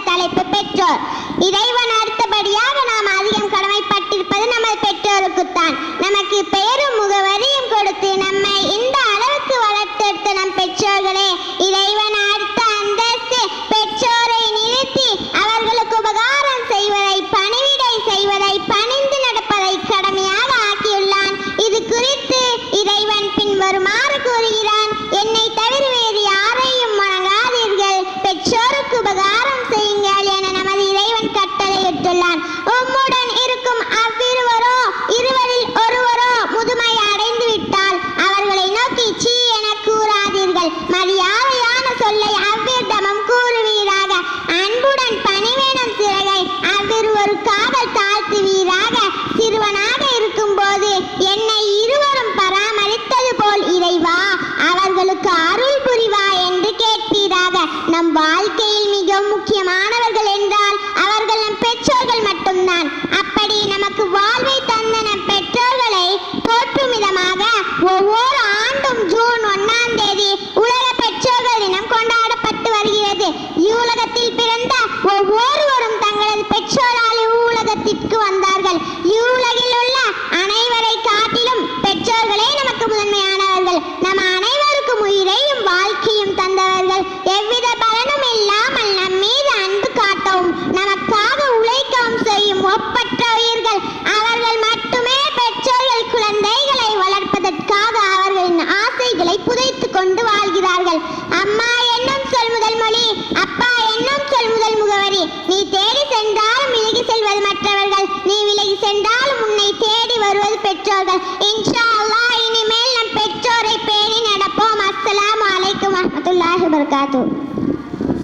தலைப்பு பெற்றோர். இறைவன் அடுத்தபடியாக நாம் அதிகம் கடமைப்பட்டிருப்பது நமது பெற்றோருக்குத்தான். நமக்கு பெயரும் முகவரியும் கொடுத்து நம்மை இந்த அளவுக்கு வளர்த்தெடுத்த நம் பெற்றோர்களே. இறைவன் அடுத்த அந்தஸ்து பெற்றோரை நிறுத்தி அவர்களுக்கு உபகாரம் செய்வதை, பணிவிடை செய்வதை, பணிந்து நடப்பதை கடமையாக ஆக்கியுள்ளான். இது குறித்து இறைவன் பின்வருமாறு கூறுகிறான்: என்னை தவிர வேறு யாரையும் வணங்காதீர்கள், பெற்றோருக்கு உபகாரம் செய்யுங்கள் என நமது இறைவன் கட்டளையிட்டுள்ளான். உம்முடன் இருக்கும் அவ்விருவரோ இருவரில் ஒருவரோ முதுமை அடைந்து விட்டால் அவர்களை நோக்கி சீ என கூறாதீர்கள். மரியாதையான சொல்லை அவ்விடமும் கூறுவீராக. அன்புடன் பணிவேணும் சிறகை அவ்விருவருக்காக தாழ்த்துவீராக. சிறுவனாக இருக்கும் போது என்னை இருவரும் பராமரித்தது போல் இறைவா அவர்களுக்கு அருள் புரிவா என்று கேட்பீராக. நம் வாழ்க்கையில் மிகவும் முக்கியமானவர்கள் என்றால் அவர்கள் நம் பெற்றோர்கள் மட்டும்தான். அப்படி நமக்கு வாழ்வை தந்த நம் பெற்றோர்களை போற்றும் விதமாக ஒவ்வொரு ஆண்டும் ஜூன் 1ஆம் தேதி உலக பெற்றோர்கள் தினம் கொண்டாடப்பட்டு வருகிறது. இவ்வுலகத்தில் பிறந்த ஒவ்வொருவரும் தங்களது பெற்றோரால் இவ்வுலகத்திற்கு வந்தார்கள். இவ்வுலகில் உள்ள அனைவரை காட்டிலும் பெற்றோர்களே நமக்கு முதன்மையானவர்கள். நம் அனைவருக்கும் உயிரையும் வாழ்க்கையும் தந்தவர்கள். எவ்வித பலனும் இல்லாமல் நம் மீது அன்பு காட்டவும் நமக்காக உழைக்கவும் செய்யும் ஒப்பற்ற உயிர்கள் அவர்கள் மட்டுமே. பெற்றோர்கள் குழந்தைகளை வளர்ப்பதற்காக அவர்களின் ஆசைகளை புதைத்துக் கொண்டு வாழ்கிறார்கள். அம்மா என்னும் சொல் முதல் மொழி, அப்பா என்னும் சொல் முதல் முகவரி. நீ தேடி சென்றாலும் விலகி செல்வது மற்றவர்கள், நீ விலகி சென்றாலும் உன்னை தேடி வருவது பெற்றோர்கள். இன்ஷா அல்லாஹ் இனிமேல் நம் பெற்றோரை பேணி நடப்போம். அஸ்ஸலாமு அலைக்கும் வரஹ்மத்துல்லாஹி வபரகாத்துஹு.